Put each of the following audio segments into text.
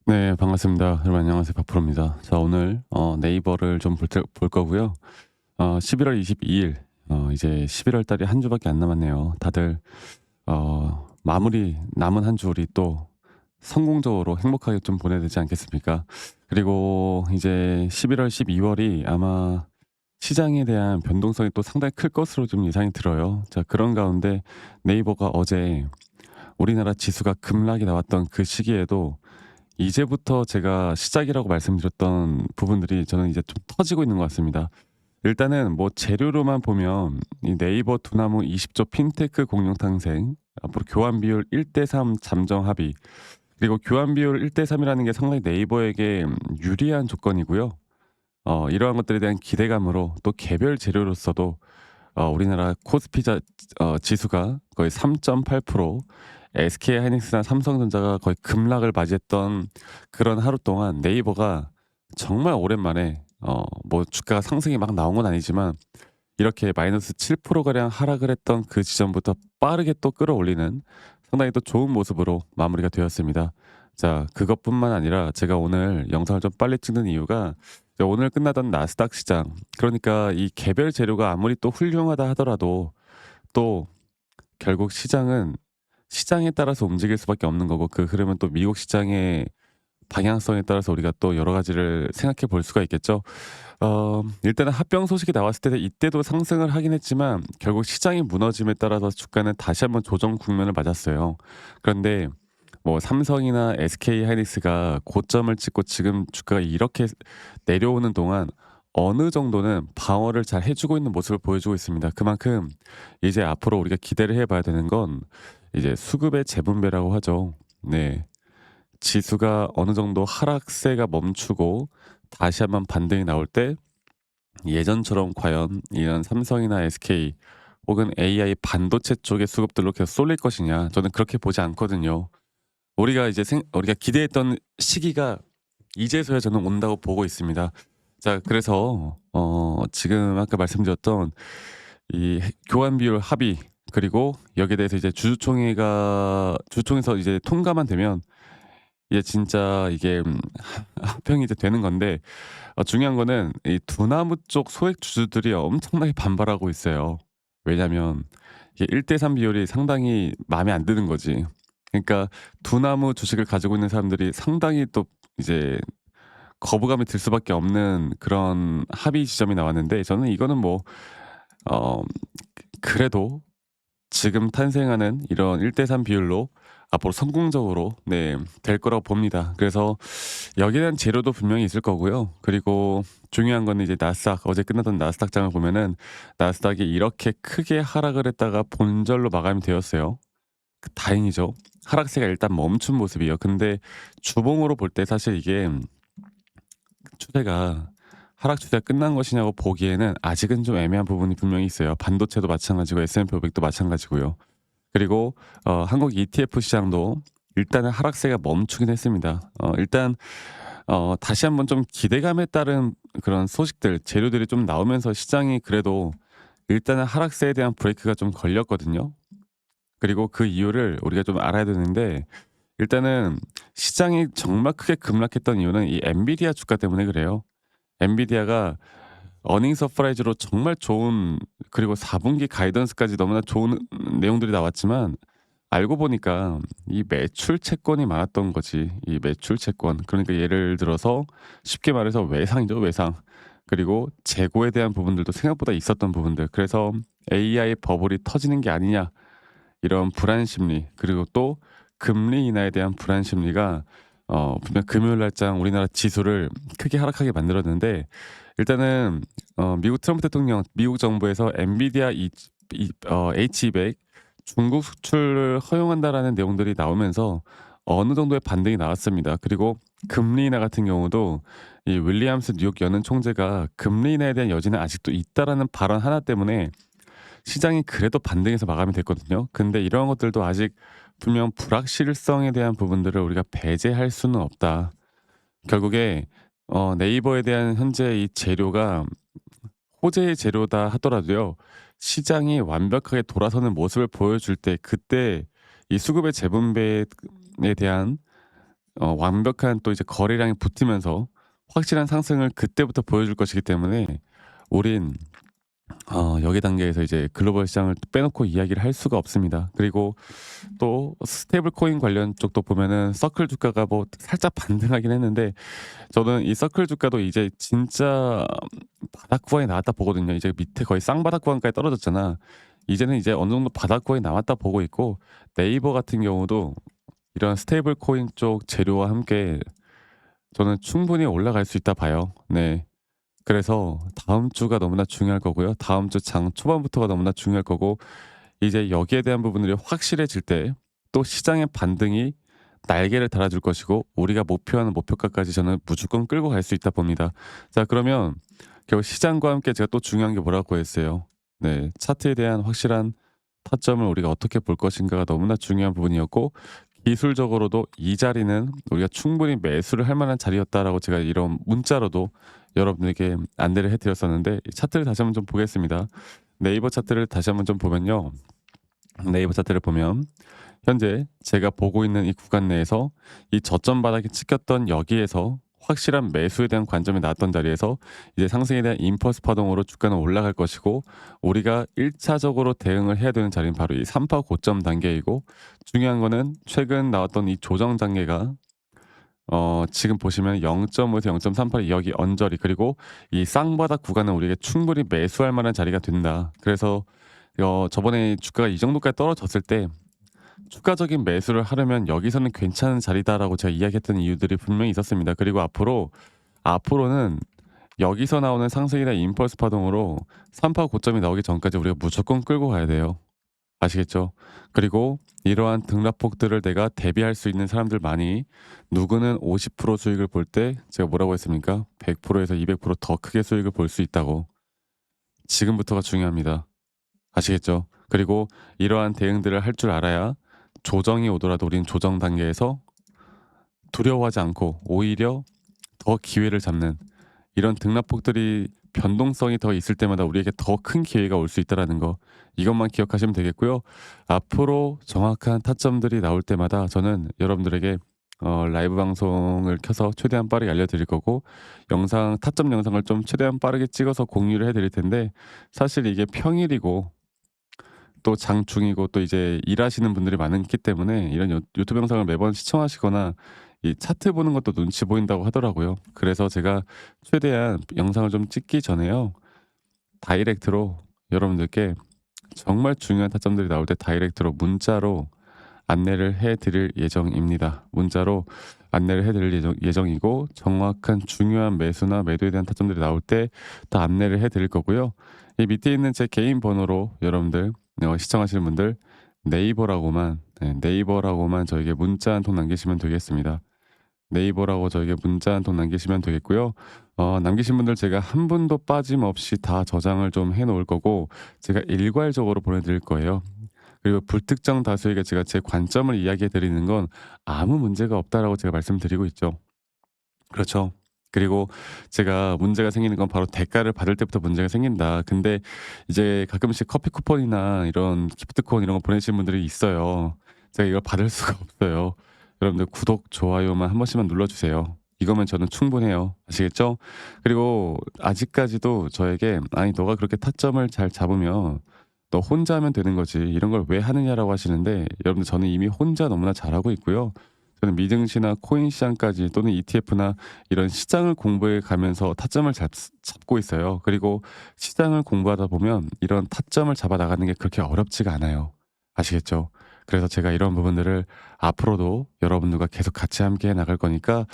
네, 반갑습니다. 여러분 안녕하세요. 박프로입니다. 자, 오늘 네이버를 좀 볼 거고요. 11월 22일, 이제 11월 달이 한 주밖에 안 남았네요. 다들 마무리 남은 한 주 우리 또 성공적으로 행복하게 좀 보내야 되지 않겠습니까? 그리고 이제 11월, 12월이 아마 시장에 대한 변동성이 또 상당히 클 것으로 좀 예상이 들어요. 자, 그런 가운데 네이버가 어제 우리나라 지수가 급락이 나왔던 그 시기에도 이제부터 제가 시작이라고 말씀드렸던 부분들이 저는 이제 좀 터지고 있는 것 같습니다. 일단은 뭐 재료로만 보면 이 네이버 두나무 20조 핀테크 공룡 탄생, 앞으로 교환 비율 1대3 잠정 합의, 그리고 교환 비율 1대3이라는 게 상당히 네이버에게 유리한 조건이고요. 이러한 것들에 대한 기대감으로 또 개별 재료로서도 우리나라 지수가 거의 3.8%, SK하이닉스나 삼성전자가 거의 급락을 맞이했던 그런 하루 동안 네이버가 정말 오랜만에 뭐 주가가 상승이 막 나온 건 아니지만 이렇게 마이너스 7% 가량 하락을 했던 그 지점부터 빠르게 또 끌어올리는 상당히 또 좋은 모습으로 마무리가 되었습니다. 자, 그것뿐만 아니라 제가 오늘 영상을 좀 빨리 찍는 이유가 이제 오늘 끝나던 나스닥 시장, 그러니까 이 개별 재료가 아무리 또 훌륭하다 하더라도 또 결국 시장은 시장에 따라서 움직일 수밖에 없는 거고, 그 흐름은 또 미국 시장의 방향성에 따라서 우리가 또 여러 가지를 생각해 볼 수가 있겠죠. 일단은 합병 소식이 나왔을 때 이때도 상승을 하긴 했지만 결국 시장이 무너짐에 따라서 주가는 다시 한번 조정 국면을 맞았어요. 그런데 뭐 삼성이나 SK하이닉스가 고점을 찍고 지금 주가가 이렇게 내려오는 동안 어느 정도는 방어를 잘 해주고 있는 모습을 보여주고 있습니다. 그만큼 이제 앞으로 우리가 기대를 해봐야 되는 건 이제 수급의 재분배라고 하죠. 네. 지수가 어느 정도 하락세가 멈추고 다시 한번 반등이 나올 때 예전처럼 과연 이런 삼성이나 SK 혹은 AI 반도체 쪽의 수급들로 계속 쏠릴 것이냐, 저는 그렇게 보지 않거든요. 우리가 기대했던 시기가 이제서야 저는 온다고 보고 있습니다. 자, 그래서 지금 아까 말씀드렸던 이 교환 비율 합의, 그리고 여기에 대해서 이제 주주총회에서 이제 통과만 되면 이게 진짜 이게 합병이 이제 되는 건데, 중요한 거는 이 두나무 쪽 소액 주주들이 엄청나게 반발하고 있어요. 왜냐면 이게 1대3 비율이 상당히 마음에 안 드는 거지. 그러니까 두나무 주식을 가지고 있는 사람들이 상당히 또 이제 거부감이 들 수밖에 없는 그런 합의 지점이 나왔는데, 저는 이거는 뭐 어 그래도 지금 탄생하는 이런 1대3 비율로 앞으로 성공적으로 될 거라고 봅니다. 그래서 여기에 대한 재료도 분명히 있을 거고요. 그리고 중요한 거는 이제 나스닥, 어제 끝났던 나스닥장을 보면은 나스닥이 이렇게 크게 하락을 했다가 본절로 마감이 되었어요. 다행이죠. 하락세가 일단 멈춘 모습이에요. 근데 주봉으로 볼 때 사실 이게 추세가 하락 추세가 끝난 것이냐고 보기에는 아직은 좀 애매한 부분이 분명히 있어요. 반도체도 마찬가지고 S&P 500도 마찬가지고요. 그리고 한국 ETF 시장도 일단은 하락세가 멈추긴 했습니다. 일단 다시 한번 좀 기대감에 따른 그런 소식들, 재료들이 좀 나오면서 시장이 그래도 일단은 하락세에 대한 브레이크가 좀 걸렸거든요. 그리고 그 이유를 우리가 좀 알아야 되는데, 일단은 시장이 정말 크게 급락했던 이유는 이 엔비디아 주가 때문에 그래요. 엔비디아가 어닝 서프라이즈로 정말 좋은, 그리고 4분기 가이던스까지 너무나 좋은 내용들이 나왔지만 알고 보니까 이 매출 채권이 많았던 거지. 이 매출 채권. 그러니까 예를 들어서 쉽게 말해서 외상이죠, 외상. 그리고 재고에 대한 부분들도 생각보다 있었던 부분들. 그래서 AI 버블이 터지는 게 아니냐, 이런 불안 심리, 그리고 또 금리 인하에 대한 불안 심리가 분명 금요일 날장 우리나라 지수를 크게 하락하게 만들었는데, 일단은 미국 트럼프 대통령, 미국 정부에서 엔비디아 H200 중국 수출을 허용한다라는 내용들이 나오면서 어느 정도의 반등이 나왔습니다. 그리고 금리 인하 같은 경우도 이 윌리엄스 뉴욕 연은 총재가 금리 인하에 대한 여지는 아직도 있다라는 발언 하나 때문에 시장이 그래도 반등해서 마감이 됐거든요. 근데 이런 것들도 아직 분명 불확실성에 대한 부분들을 우리가 배제할 수는 없다. 결국에 네이버에 대한 현재 이 재료가 호재의 재료다 하더라도요. 시장이 완벽하게 돌아서는 모습을 보여줄 때, 그때 이 수급의 재분배에 대한 완벽한 또 이제 거래량이 붙으면서 확실한 상승을 그때부터 보여줄 것이기 때문에 우린 여기 단계에서 이제 글로벌 시장을 빼놓고 이야기를 할 수가 없습니다. 그리고 또 스테이블 코인 관련 쪽도 보면은 서클 주가가 뭐 살짝 반등하긴 했는데 저는 이 서클 주가도 이제 진짜 바닥 구간이 나왔다 보거든요. 이제 밑에 거의 쌍바닥 구간까지 떨어졌잖아. 이제는 이제 어느 정도 바닥 구간이 나왔다 보고 있고 네이버 같은 경우도 이런 스테이블 코인 쪽 재료와 함께 저는 충분히 올라갈 수 있다 봐요. 네. 그래서 다음 주가 너무나 중요할 거고요. 다음 주 장 초반부터가 너무나 중요할 거고 이제 여기에 대한 부분들이 확실해질 때 또 시장의 반등이 날개를 달아줄 것이고 우리가 목표하는 목표가까지 저는 무조건 끌고 갈 수 있다 봅니다. 자 그러면 결국 시장과 함께 제가 또 중요한 게 뭐라고 했어요. 네. 차트에 대한 확실한 타점을 우리가 어떻게 볼 것인가가 너무나 중요한 부분이었고 기술적으로도 이 자리는 우리가 충분히 매수를 할 만한 자리였다라고 제가 이런 문자로도 여러분에게 안내를 해 드렸었는데 이 차트를 다시 한번 좀 보겠습니다. 네이버 차트를 다시 한번 좀 보면요. 네이버 차트를 보면 현재 제가 보고 있는 이 구간 내에서 이 저점 바닥에 찍혔던 여기에서 확실한 매수에 대한 관점이 나왔던 자리에서 이제 상승에 대한 임펄스 파동으로 주가는 올라갈 것이고 우리가 1차적으로 대응을 해야 되는 자리는 바로 이 3파 고점 단계이고 중요한 거는 최근 나왔던 이 조정 단계가 지금 보시면 0.5에서 0.38 여기 언저리 그리고 이 쌍바닥 구간은 우리에게 충분히 매수할 만한 자리가 된다. 그래서 저번에 주가가 이 정도까지 떨어졌을 때 추가적인 매수를 하려면 여기서는 괜찮은 자리다라고 제가 이야기했던 이유들이 분명히 있었습니다. 그리고 앞으로는 여기서 나오는 상승이나 임펄스 파동으로 3파 고점이 나오기 전까지 우리가 무조건 끌고 가야 돼요. 아시겠죠? 그리고 이러한 등락폭들을 내가 대비할 수 있는 사람들 많이 누구는 50% 수익을 볼 때 제가 뭐라고 했습니까? 100%에서 200%더 크게 수익을 볼 수 있다고. 지금부터가 중요합니다. 아시겠죠? 그리고 이러한 대응들을 할 줄 알아야 조정이 오더라도 우린 조정 단계에서 두려워하지 않고 오히려 더 기회를 잡는 이런 등락폭들이 변동성이 더 있을 때마다 우리에게 더 큰 기회가 올 수 있다라는 거 이것만 기억하시면 되겠고요. 앞으로 정확한 타점들이 나올 때마다 저는 여러분들에게 라이브 방송을 켜서 최대한 빠르게 알려드릴 거고 타점 영상을 좀 최대한 빠르게 찍어서 공유를 해드릴 텐데 사실 이게 평일이고 또 장중이고 또 이제 일하시는 분들이 많기 때문에 이런 유튜브 영상을 매번 시청하시거나 이 차트 보는 것도 눈치 보인다고 하더라고요. 그래서 제가 최대한 영상을 좀 찍기 전에요. 다이렉트로 여러분들께 정말 중요한 타점들이 나올 때 다이렉트로 문자로 안내를 해 드릴 예정입니다. 문자로 안내를 해 드릴 예정이고 정확한 중요한 매수나 매도에 대한 타점들이 나올 때 다 안내를 해 드릴 거고요. 이 밑에 있는 제 개인 번호로 여러분들 시청하시는 분들 네이버라고만 저에게 문자 한 통 남기시면 되겠습니다. 네이버라고 저에게 문자 한 통 남기시면 되겠고요. 남기신 분들 제가 한 분도 빠짐없이 다 저장을 좀 해 놓을 거고 제가 일괄적으로 보내 드릴 거예요. 그리고 불특정 다수에게 제가 제 관점을 이야기해 드리는 건 아무 문제가 없다라고 제가 말씀드리고 있죠. 그렇죠. 그리고 제가 문제가 생기는 건 바로 대가를 받을 때부터 문제가 생긴다. 근데 이제 가끔씩 커피 쿠폰이나 이런 기프트콘 이런 거 보내시는 분들이 있어요. 제가 이걸 받을 수가 없어요. 여러분들 구독, 좋아요만 한 번씩만 눌러주세요. 이거면 저는 충분해요. 아시겠죠? 그리고 아직까지도 저에게 아니 너가 그렇게 타점을 잘 잡으면 너 혼자 하면 되는 거지. 이런 걸 왜 하느냐라고 하시는데 여러분들 저는 이미 혼자 너무나 잘하고 있고요. 저는 미증시나 코인 시장까지 또는 ETF나 이런 시장을 공부해 가면서 타점을 잡고 있어요. 그리고 시장을 공부하다 보면 이런 타점을 잡아 나가는 게 그렇게 어렵지가 않아요. 아시겠죠? 그래서 제가 이런 부분들을 앞으로도 여러분들과 계속 같이 함께 해 나갈 거니까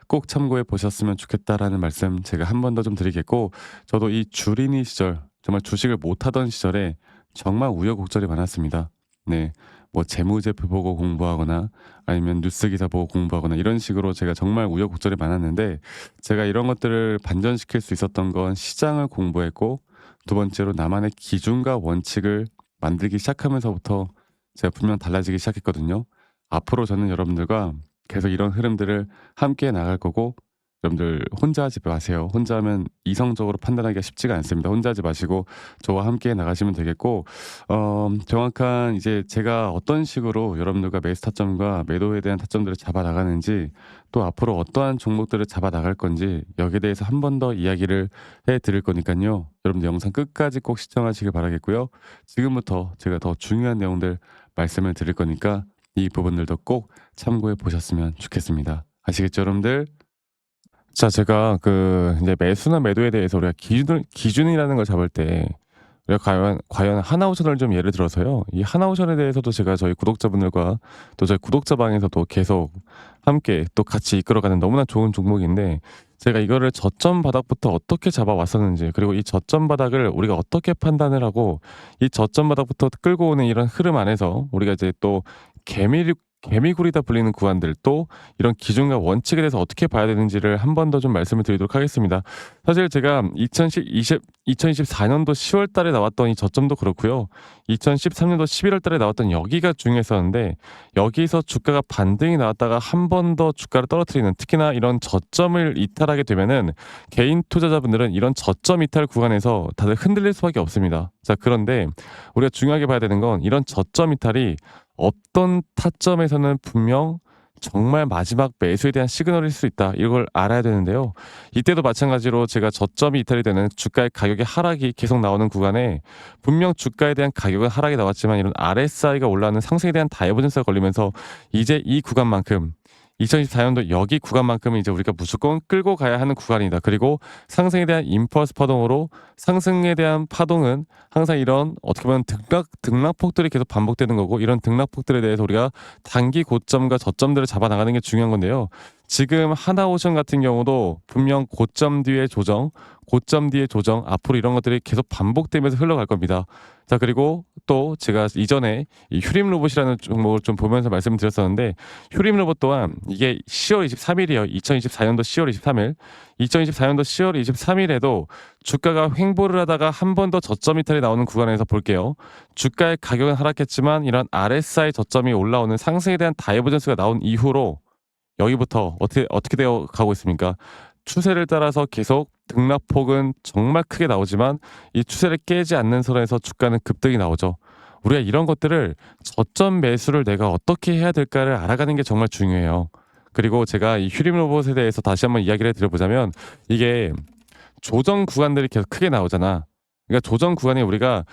꼭 참고해 보셨으면 좋겠다라는 말씀 제가 한 번 더 좀 드리겠고 저도 이 주린이 시절 정말 주식을 못 하던 시절에 정말 우여곡절이 많았습니다. 네. 뭐 재무제표 보고 공부하거나 아니면 뉴스 기사 보고 공부하거나 이런 식으로 제가 정말 우여곡절이 많았는데 제가 이런 것들을 반전시킬 수 있었던 건 시장을 공부했고 두 번째로 나만의 기준과 원칙을 만들기 시작하면서부터 제가 분명 달라지기 시작했거든요. 앞으로 저는 여러분들과 계속 이런 흐름들을 함께 나갈 거고 여러분들 혼자 하지 마세요. 혼자 하면 이성적으로 판단하기가 쉽지가 않습니다. 혼자 하지 마시고 저와 함께 나가시면 되겠고 정확한 이제 제가 어떤 식으로 여러분들과 매수 타점과 매도에 대한 타점들을 잡아 나가는지 또 앞으로 어떠한 종목들을 잡아 나갈 건지 여기에 대해서 한 번 더 이야기를 해 드릴 거니깐요. 여러분들 영상 끝까지 꼭 시청하시길 바라겠고요. 지금부터 제가 더 중요한 내용들 말씀을 드릴 거니까 이 부분들도 꼭 참고해 보셨으면 좋겠습니다. 아시겠죠, 여러분들? 자, 제가 그 이제 매수나 매도에 대해서 우리가 기준이라는 걸 잡을 때 우리가 과연 하나오션을 좀 예를 들어서요. 이 하나오션에 대해서도 제가 저희 구독자분들과 또 저희 구독자 방에서도 계속 함께 또 같이 이끌어가는 너무나 좋은 종목인데, 제가 이거를 저점 바닥부터 어떻게 잡아왔었는지, 그리고 이 저점 바닥을 우리가 어떻게 판단을 하고 이 저점 바닥부터 끌고 오는 이런 흐름 안에서 우리가 이제 또 개미굴이다 불리는 구간들, 또 이런 기준과 원칙에 대해서 어떻게 봐야 되는지를 한 번 더 좀 말씀을 드리도록 하겠습니다. 사실 제가 2024년도 10월 달에 나왔던 이 저점도 그렇고요. 2013년도 11월 달에 나왔던 여기가 중요했었는데, 여기서 주가가 반등이 나왔다가 한 번 더 주가를 떨어뜨리는, 특히나 이런 저점을 이탈하게 되면은 개인 투자자분들은 이런 저점 이탈 구간에서 다들 흔들릴 수밖에 없습니다. 자, 그런데 우리가 중요하게 봐야 되는 건 이런 저점 이탈이 어떤 타점에서는 분명 정말 마지막 매수에 대한 시그널일 수 있다, 이걸 알아야 되는데요. 이때도 마찬가지로 제가 저점이 이탈이 되는 주가의 가격의 하락이 계속 나오는 구간에 분명 주가에 대한 가격은 하락이 나왔지만 이런 RSI가 올라가는 상승에 대한 다이버전스가 걸리면서 이제 이 구간만큼, 2024년도 여기 구간만큼은 이제 우리가 무조건 끌고 가야 하는 구간이다. 그리고 상승에 대한 임펄스 파동으로, 상승에 대한 파동은 항상 이런 어떻게 보면 등락폭들이 계속 반복되는 거고, 이런 등락폭들에 대해서 우리가 단기 고점과 저점들을 잡아 나가는 게 중요한 건데요. 지금 하나오션 같은 경우도 분명 고점 뒤에 조정, 고점 뒤에 조정, 앞으로 이런 것들이 계속 반복되면서 흘러갈 겁니다. 자, 그리고 또 제가 이전에 이 휴림 로봇이라는 종목을 좀 보면서 말씀드렸었는데, 휴림 로봇 또한 이게 10월 23일이에요. 2024년도 10월 23일. 2024년도 10월 23일에도 주가가 횡보를 하다가 한 번 더 저점 이탈이 나오는 구간에서 볼게요. 주가의 가격은 하락했지만 이런 RSI 저점이 올라오는 상승에 대한 다이버전스가 나온 이후로 여기부터 어떻게 되어 가고 있습니까? 추세를 따라서 계속 등락폭은 정말 크게 나오지만 이 추세를 깨지 않는 선에서 주가는 급등이 나오죠. 우리가 이런 것들을 저점 매수를 내가 어떻게 해야 될까를 알아가는 게 정말 중요해요. 그리고 제가 이 휴림 로봇에 대해서 다시 한번 이야기를 드려보자면, 이게 조정 구간들이 계속 크게 나오잖아. 그러니까 조정 구간에 우리가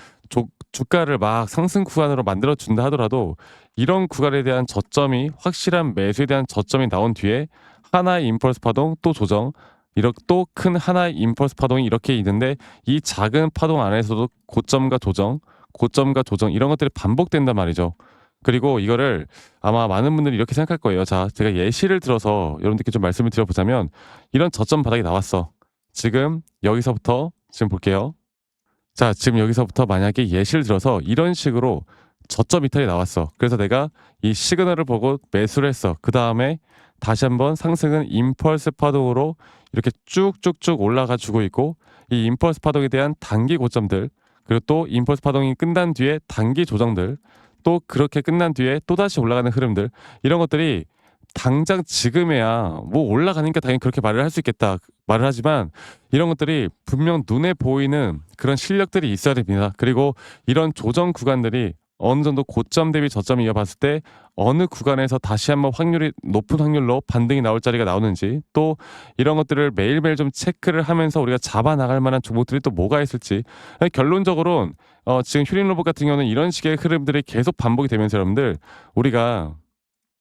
주가를 막 상승 구간으로 만들어 준다 하더라도 이런 구간에 대한 저점이, 확실한 매수에 대한 저점이 나온 뒤에 하나의 임펄스 파동, 또 조정, 이렇게 또 큰 하나의 임펄스 파동이 이렇게 있는데, 이 작은 파동 안에서도 고점과 조정, 고점과 조정, 이런 것들이 반복된단 말이죠. 그리고 이거를 아마 많은 분들이 이렇게 생각할 거예요. 자, 제가 예시를 들어서 여러분들께 좀 말씀을 드려보자면, 이런 저점 바닥이 나왔어. 지금 여기서부터 지금 볼게요. 자, 지금 여기서부터 만약에 예시를 들어서 이런 식으로 저점 이탈이 나왔어. 그래서 내가 이 시그널을 보고 매수를 했어. 그 다음에 다시 한번 상승은 임펄스 파동으로 이렇게 쭉쭉쭉 올라가 주고 있고, 이 임펄스 파동에 대한 단기 고점들, 그리고 또 임펄스 파동이 끝난 뒤에 단기 조정들, 또 그렇게 끝난 뒤에 또다시 올라가는 흐름들, 이런 것들이 당장 지금에야 뭐 올라가니까 당연히 그렇게 말을 할 수 있겠다 말을 하지만, 이런 것들이 분명 눈에 보이는 그런 실력들이 있어야 됩니다. 그리고 이런 조정 구간들이 어느 정도 고점 대비 저점을 이어봤을 때 어느 구간에서 다시 한번 높은 확률로 반등이 나올 자리가 나오는지, 또 이런 것들을 매일매일 좀 체크를 하면서 우리가 잡아 나갈 만한 종목들이 또 뭐가 있을지. 결론적으로는 지금 휴림 로봇 같은 경우는 이런 식의 흐름들이 계속 반복이 되면서 여러분들, 우리가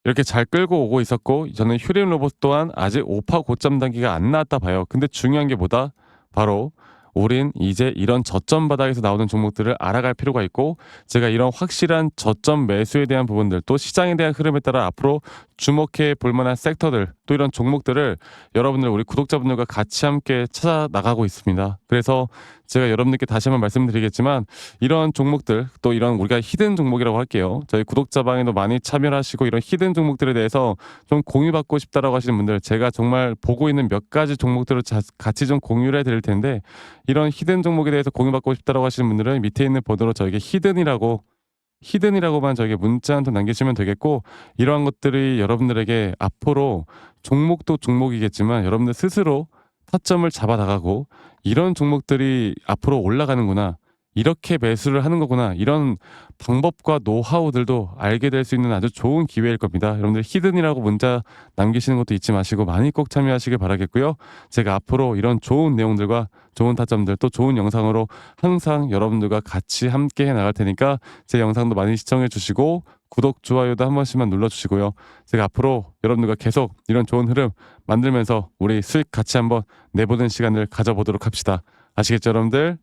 이렇게 잘 끌고 오고 있었고, 저는 휴림 로봇 또한 아직 오파 고점 단계가 안 나왔다 봐요. 근데 중요한 게 뭐다? 바로 우린 이제 이런 저점 바닥에서 나오는 종목들을 알아갈 필요가 있고, 제가 이런 확실한 저점 매수에 대한 부분들, 또 시장에 대한 흐름에 따라 앞으로 주목해 볼 만한 섹터들, 또 이런 종목들을 여러분들, 우리 구독자분들과 같이 함께 찾아 나가고 있습니다. 그래서 제가 여러분들께 다시 한번 말씀드리겠지만, 이런 종목들, 또 이런 우리가 히든 종목이라고 할게요. 저희 구독자 방에도 많이 참여를 하시고 이런 히든 종목들에 대해서 좀 공유받고 싶다라고 하시는 분들, 제가 정말 보고 있는 몇 가지 종목들을 같이 좀 공유를 해드릴 텐데, 이런 히든 종목에 대해서 공유받고 싶다라고 하시는 분들은 밑에 있는 번호로 저에게 히든이라고 히든이라고만 저에게 문자 한 통 남기시면 되겠고, 이러한 것들이 여러분들에게 앞으로 종목도 종목이겠지만 여러분들 스스로 타점을 잡아 나가고, 이런 종목들이 앞으로 올라가는구나, 이렇게 매수를 하는 거구나, 이런 방법과 노하우들도 알게 될 수 있는 아주 좋은 기회일 겁니다. 여러분들 히든이라고 문자 남기시는 것도 잊지 마시고 많이 꼭 참여하시길 바라겠고요. 제가 앞으로 이런 좋은 내용들과 좋은 타점들, 또 좋은 영상으로 항상 여러분들과 같이 함께 해 나갈 테니까 제 영상도 많이 시청해 주시고 구독, 좋아요도 한 번씩만 눌러주시고요. 제가 앞으로 여러분들과 계속 이런 좋은 흐름 만들면서 우리 수익 같이 한번 내보는 시간을 가져보도록 합시다. 아시겠죠, 여러분들?